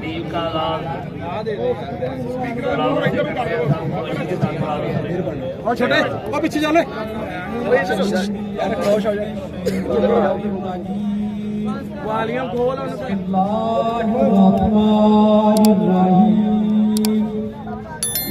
Team का आगाज और छोटे और पीछे चले वालियां खोल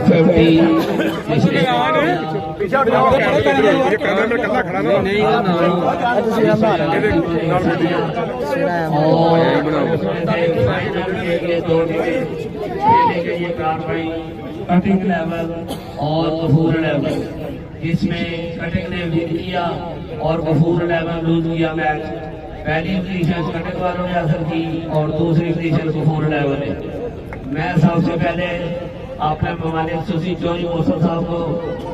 FMT कटिंग लेवल और गफूर लेवल, जिसमें कटिंग ने विन किया और गफूर लेवल लूज किया मैच। पहली पोजीशन कटिंग वालों ने हासिल की और दूसरी पोजीशन गफूर लेवल ने। मैं सबसे पहले अपने ममालिक सुसी चौधरी मौसम साहब को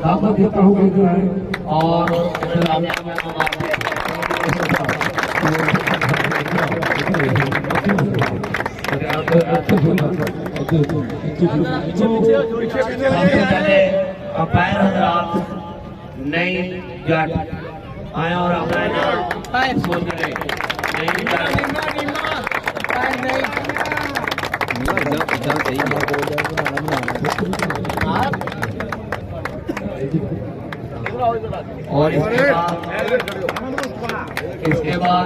दावत देता हूँ और इंतजामिया में अंपायर हजरात नई जट आए और अपना सोच रहे और इसके बाद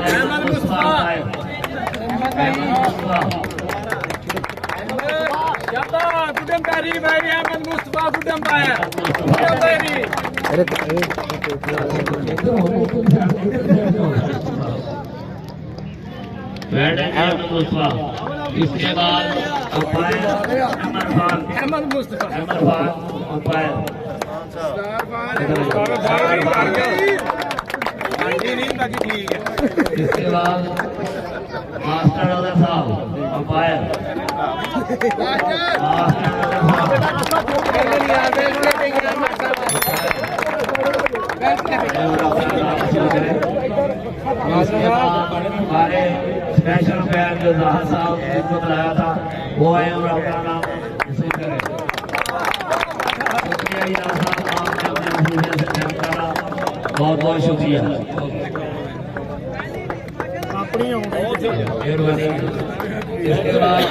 इसके बाद अंपायर अहमद मुस्तफा अंपायर। इसके बाद मास्टर अदर साहब अंपायर। हमारे स्पेशल अंपायर जो जहां साहब जिनको बुलाया था वो आए और अपना नाम रिसीव करें। बहुत बहुत शुक्रिया। इसके बाद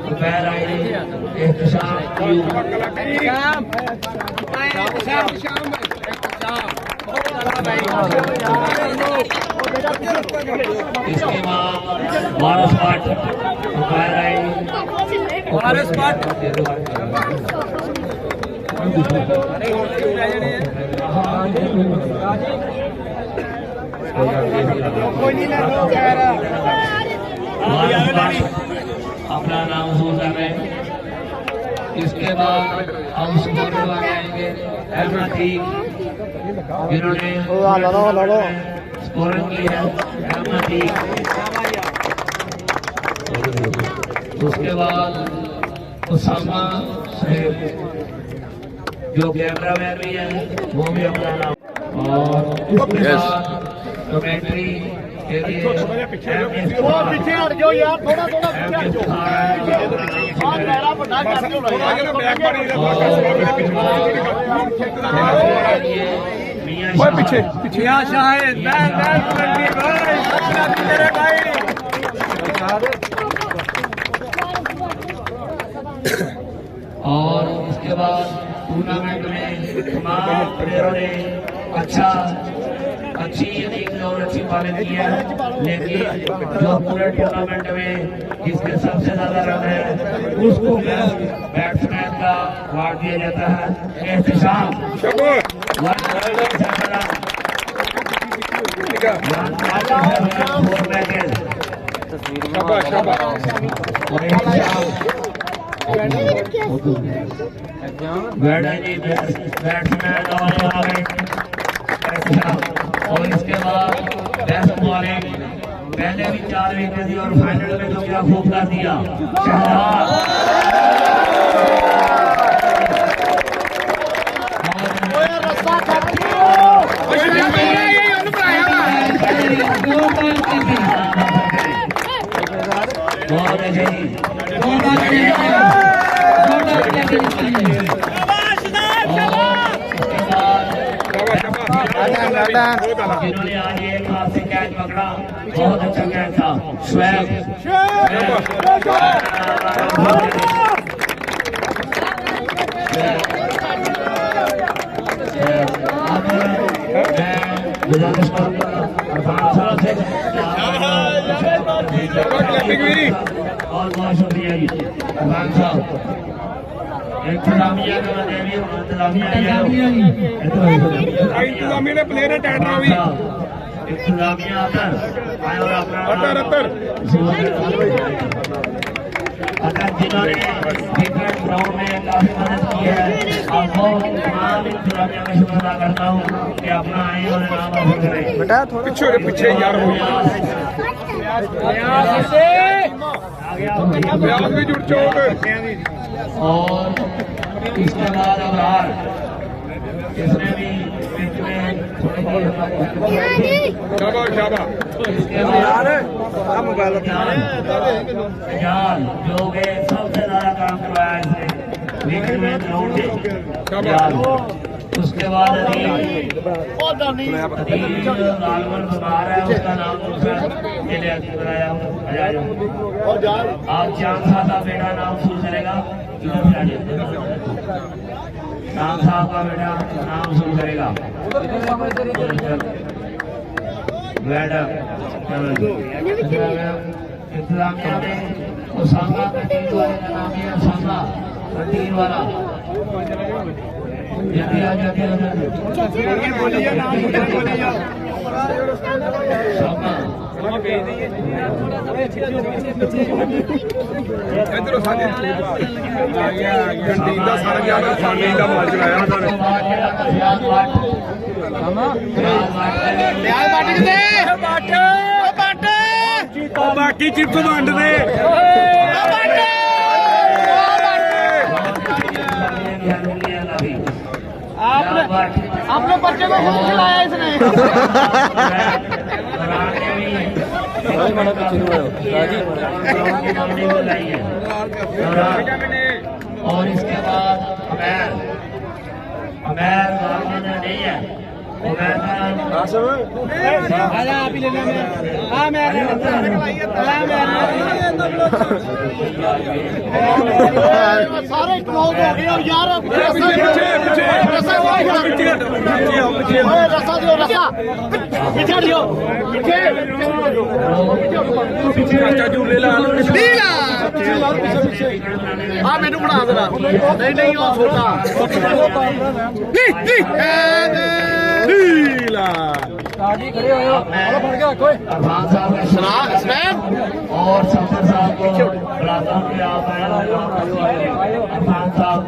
दोपहर आए इसके बाद वारस पाठ दोपहर आए वारस पाठ अपना नाम सोच रहे हैं। इसके बाद हम स्कोर आएंगे अहमदीक जिन्होंने स्कोरिंग की है अहमदीक। उसके बाद उसामा साहेब जो कैमरा मैन भी है वो भी अपना नाम। और इसके बाद कमेंट्री के लिए पीछे हट जाओ यार, थोड़ा थोड़ा पीछे हट जाओ। पीछे पीछे शाहिद और इसके बाद टूर्नामेंट में तमाम प्लेयरों ने अच्छी इनिंग्स और अच्छी बॉलिंग की है, लेकिन जो पूरे टूर्नामेंट में जिसके सबसे ज्यादा रन है उसको बैट्समैन का अवार्ड दिया जाता है एहतशाम। और इसके बाद बेस्ट बॉलिंग, पहले भी 4 विकेट दी और फाइनल में तो क्या खूब कर दिया शहजाद। जिन्होंने आज एक हाथ से कैच पकड़ा, बहुत अच्छा कैच था। स्वैग गुजारिश करूंगा अरफान साहब से और बहुत शुक्रिया जी अरफान साहब। इंतजामिया का इंतजामिया ने प्लेयर टाइट रहा हुई इंतजामिया आकर आए और अपना जिन्होंने डिफरेंट ग्राउंड में काफी मदद की है, और बहुत तमाम इंतजामिया का शुक्र अदा करता हूँ कि अपना आए और नाम हासिल करें। पीछे पीछे यार भी जुड़ चौक और इसके बाद अबरार इसने भी पिच में थोड़ी शाबाश शाबाश इसके बाद जान जो कि सबसे ज्यादा काम करवाया इसने विकेट में ग्राउंड से जान। उसके बाद अदील लालवन बीमार है, उसका नाम दूसरा मेरे कराया आप चांद साहब का बेटा नाम शुरू करेगा, इधर से आ जाइए। चांद साहब का बेटा नाम शुरू करेगा मैडम इंतजामिया में उसामा कटील वाले का नाम है, उसामा कटील वाला जल्दी आ जाते हैं इधरों सारे गंडी का सारा ज्यादा खाने का माल चलाया उन्होंने बाकी चिप्स वंड दे आपने बच्चे को खिलाया इसने और इसके बाद अमैर नहीं है, आप ही लेना सारे क्लोज हो गए और यार रसा दो रसा पीछे दियो हाँ मैनू बना देना नहीं नहीं वो छोटा अरफान साहब और सफर साहब को बुलाता हूँ कि आप आए अरफान साहब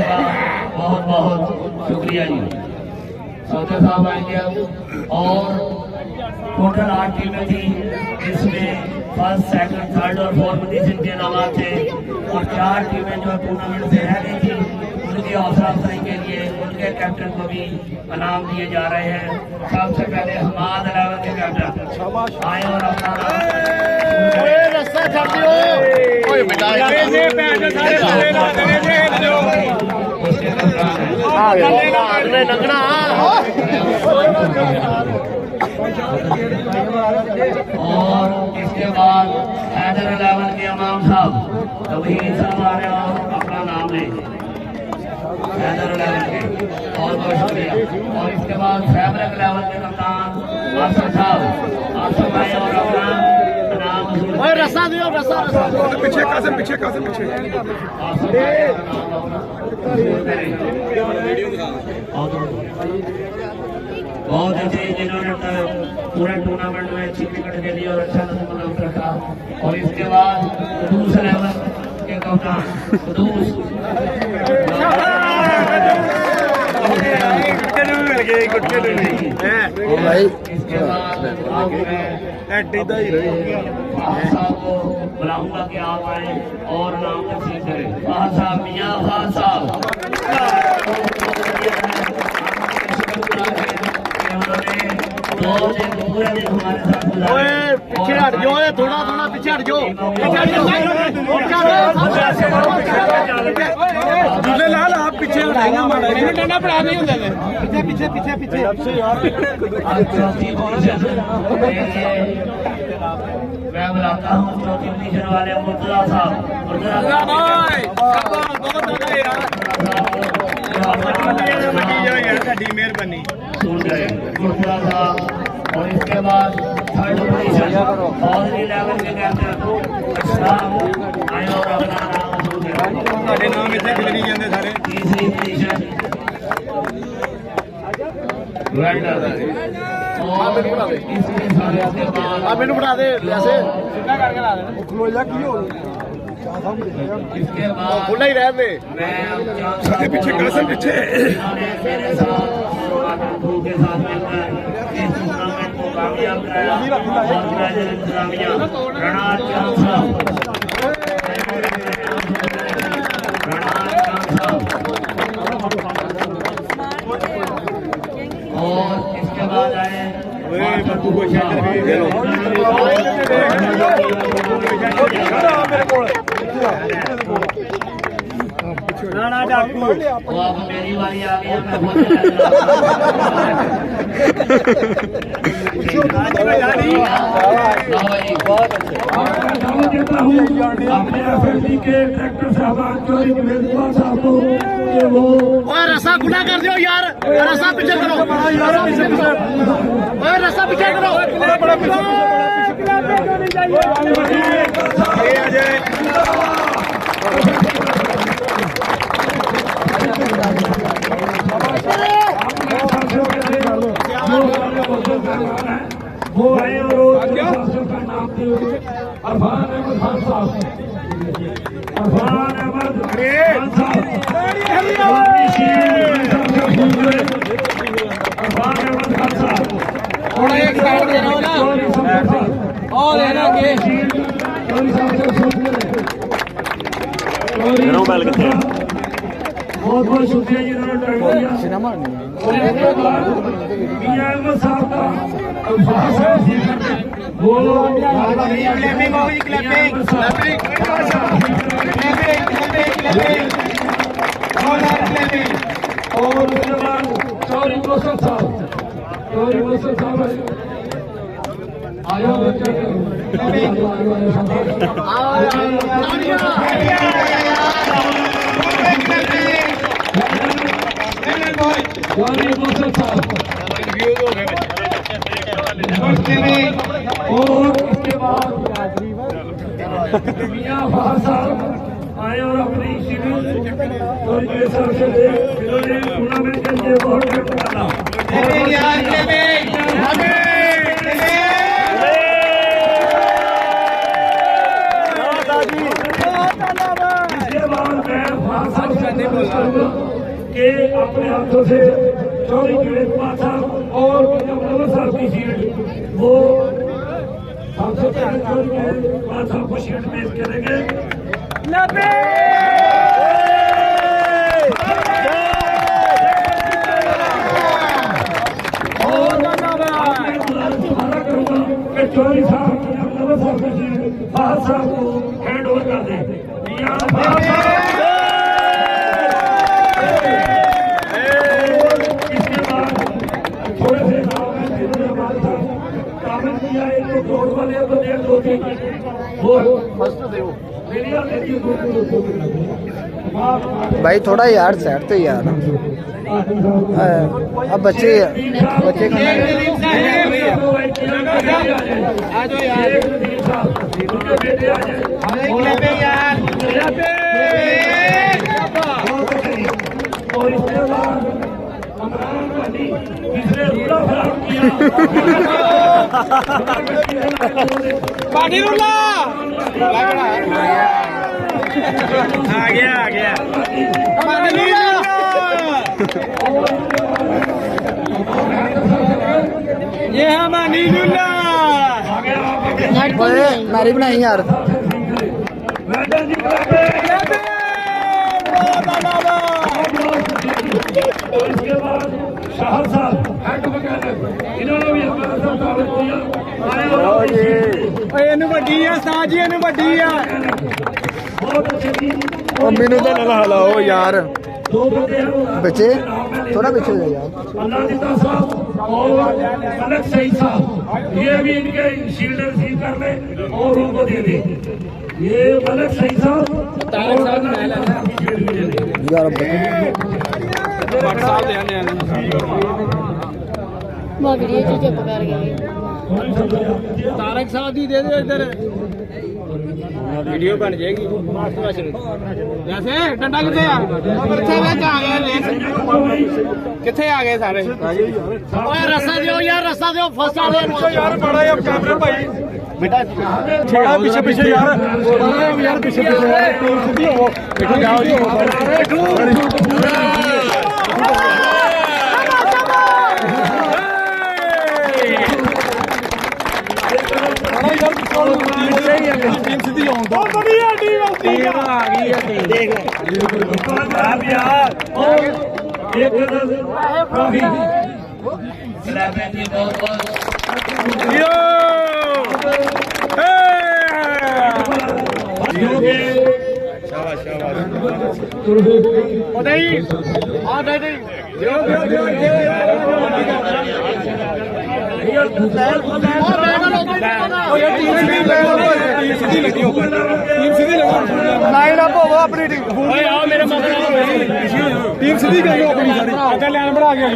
का बहुत बहुत शुक्रिया जी। सफर साहब आएंगे और टोटल 8 टीमें थी, इसमें फर्स्ट सेकंड थर्ड और फोर्थ पोजीशन के नाम थे और 4 टीमें जो टूर्नामेंट से रह गई थी उनकी हौसला अफजाई के लिए उनके कैप्टन को भी इनाम दिए जा रहे हैं। सबसे पहले हमाद 11 के कैप्टन आए और अपना और इसके बाद हैदर 11 के इमाम साहब तवहीद साहब आ रहे हैं और अपना नाम लें हैदर 11 के बहुत बहुत शुक्रिया। और इसके बाद फैब्रिक 11 के कप्तान आसफ साहब आसफ भाई और अपना नाम रसा दियो रसा पीछे बहुत अच्छे जिन्होंने पूरे टूर्नामेंट में अच्छी क्रिकेट खेली और अच्छा नजम रखा। और इसके बाद कुदूस 11 के कप्तान कुदूस इसके बाद साहब को बुलाऊंगा कि आप आए और नाम तस्लीम करें। फाह साहब मियाँ फाह साहब उन्होंने 2 दिन पूरा दिन हमारे साथ गुजारे। ओए पीछे हट जाओ, थोड़ा थोड़ा पीछे हट जाओ, पीछे हट जाओ। दूल्हे लाल आप पीछे हटाएंगे हमारा डंडा पड़ा नहीं होता पीछे पीछे पीछे चौथी पोजीशन मैं बुलाता हूँ चौथी पोजीशन वाले मुर्तजा साहब। मुर्तजा साहब मेहरबानी सुन गए मुर्तजा साहब। और इसके बाद थर्ड पोजीशन और 11 के कैप्टन इस्लाम आए और अपना नाम वसूल करें। ਤੁਹਾਡੇ ਨਾਮ ਇੱਥੇ ਖਿਲਰੀ ਜਾਂਦੇ ਸਾਰੇ तीसरी पोजीशन वेल्डर और इसके सारे के बाद आप मैंने बढ़ा दे ऐसे इसके बाद खुला ही रह दे। मैं ਸਾਡੇ ਪਿੱਛੇ ਕਲਸਨ ਪਿੱਛੇ जिन्होंने मेरे साथ क्रू के साथ मिलकर इस टूर्नामेंट को कामयाब कराया और मेजर इंतजामिया राणा चांद साहब और इसके बाद आए ਬੱਬੂ ਕੋ ਸ਼ੈਟਰ ਵੀ ਦੇ ਲੋ राणा डाकू वो अब मेरी बारी आ गई है, मैं बहुत देता हूँ अपने एफएमडी के डायरेक्टर साहबान चौधरी मेजबान साहब को कि वो ओए रस्सा खुला कर दो यार, रस्सा पीछे करो, ओए रस्सा पीछे करो। वो आए और का नाम थे अरफान अहमद खान साहब। अरफान अहमद खान साहब अरफान अहमद खान साहब थोड़ा एक साइड दे रहा हूँ ना और है ना के बहुत बहुत शुक्रिया जिन्होंने ट्राई किया। मियां अहमद साहब का अल्फाज है वो और उसके बाद चौधरी मोहसिन साहब आया और इसके बाद मियां फहद साहब आए और अपनी शिविर और ये सर से जिन्होंने टूर्नामेंट के लिए बहुत हेल्प करा। इसके बाद मैं फहद साहब से निवेदन करूंगा कि अपने हाथों से चौधरी जुनेद साहब और अहमद साहब की शील्ड वो सबसे पहले चौधरी जुनेद साहब को शील्ड पेश करेंगे। और मैं गुजारा करूंगा कि चौधरी साहब अहमद साहब की शील्ड फहद साहब को हैंड ओवर कर दें। मियां फहद साहब थोड़े से जिन्होंने हमारे साथ काम किया है तो जोड़ वाले तो देर दो थी वो मेरी भाई थोड़ा यार सेट तो यार अब बच्चे और इसके बाद अमरान वाली जिसने रूला खराब किया पानी रुला आ गया ये हमारी रुला मारी बनाई यार मैडम जी और इसके बाद शाहर साहब हेड मैकेनिक, इन्होंने भी हमारे साथ तारुफ किया। ਇਹਨੂੰ ਵੱਡੀ ਆ ਸਾਜ ਜੀ ਇਹਨੂੰ ਵੱਡੀ ਆ बहुत अच्छे जी। ਉਹ ਮੈਨੂੰ ਤਾਂ ਨਾ ਹਲਾਓ ਯਾਰ दो बंदे हैं बच्चे थोड़ा पीछे हो जाओ यार अल्लाह दिता साहब और मलक सही साहब, ये भी इनके शील्ड रिसीव कर ले और उनको दे दे। ये मलक सही साहब तारक साहब यार मैं वीडियो चुप कर गई ਤਾਰਕ ਸਾਹਿਬ ਦੀ ਦੇ ਦਿਓ ਇੱਧਰ ਵੀਡੀਓ ਬਣ ਜਾਏਗੀ ਵੈਸੇ ਡੰਡਾ ਕਿੱਥੇ ਆ ਕਿੱਥੇ ਵਿੱਚ ਆ ਗਏ ਕਿੱਥੇ ਆ ਗਏ ਸਾਰੇ ਓਏ ਰਸਾ ਦਿਓ ਯਾਰ ਰਸਾ ਦਿਓ ਫਸਟ ਵਾਲੇ ਪਿੱਛੇ ਯਾਰ ਬੜਾ ਯਾਰ ਕੈਮਰਾ ਭਾਈ ਬੇਟਾ ਥੋੜਾ ਪਿੱਛੇ ਪਿੱਛੇ ਯਾਰ ਯਾਰ ਪਿੱਛੇ ਪਿੱਛੇ ਟੀਮ ਸਿੱਧੀ ਹੋਵੋ ਬੇਟਾ ਜਾਓ ਜੀ ਟੀਮ ਸਿੱਧੀ ਆਉਂਦਾ ਵਧੀਆ ਟੀਮ ਆ ਗਈ ਹੈ ਟੀਮ ਦੇਖ यार और एक ट्रॉफी सलामती बहुत बहुत यो नहीं आ दे दे दियो दियो लाइन अप हो अपनी टीम मेरे टीम सीधी करो अपनी सारी अगर लाइन बढ़ा के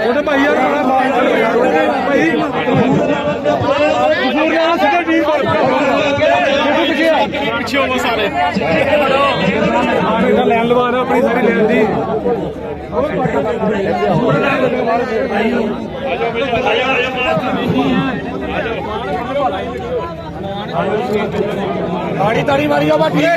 छोटे भाई यार भाई पीछे हो सारे लाइन लगा रहे अपनी सारी लाइन दी ताड़ी ताड़ी मारी बाबा ठीक है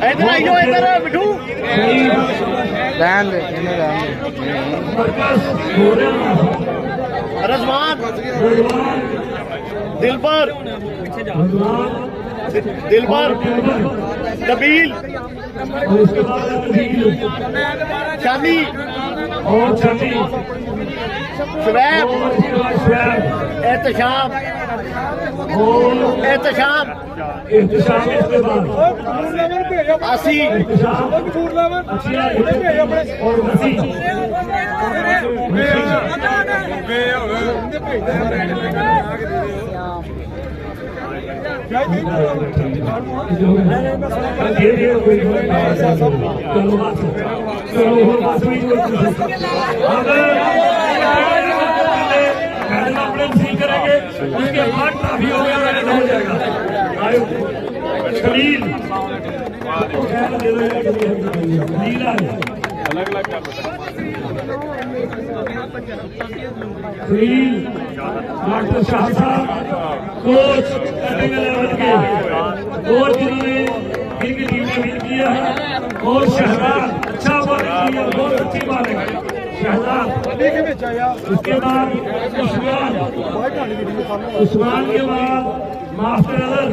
इधर आइयो इधर बिठू रहन दे इन्हें रहन दे रजवान दिलबर दिलबर नबील शामी और छठी शुबैब एहतशाम एहतशाम इंतजाम इसके बाद आसी और मसीह करेंगे उसके बाद ट्रॉफी हो जाएगा खलील डॉक्टर शाह साहब कोच के और जिन्होंने इनकी टीम ने विन किया है और शहजाद अच्छा बॉलिंग किया, बहुत अच्छी बॉलिंग शहजाद। उसके बाद उस्मान के बाद मास्टर अदर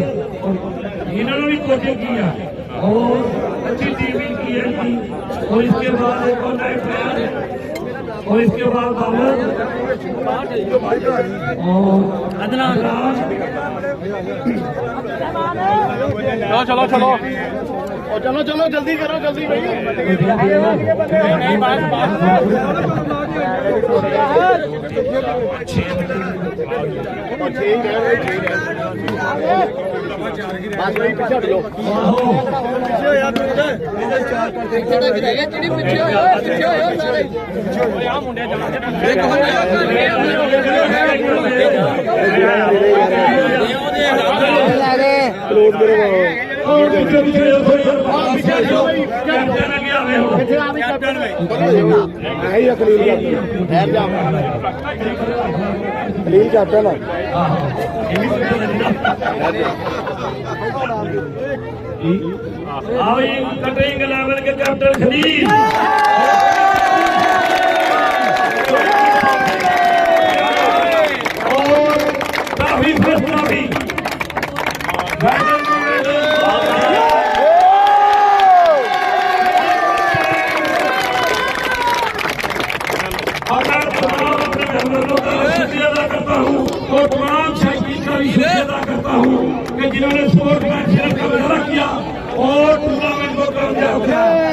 इन्होंने भी कोचिंग किया और अच्छी टीम की है और इसके बाद एक और नए प्लेयर और इसके बाद बाबर और अदनान। चलो चलो चलो चलो जल्दी करो जल्दी लील कैप्टन कटिंग लेवल के कैप्टन खलील मेहमानों का शुक्रिया अदा करता हूँ और तमाम शायकीन का भी शुक्रिया अदा करता हूँ कि जिन्होंने स्पोर्ट्स मैच का मुजाहरा किया और टूर्नामेंट को कामयाब किया।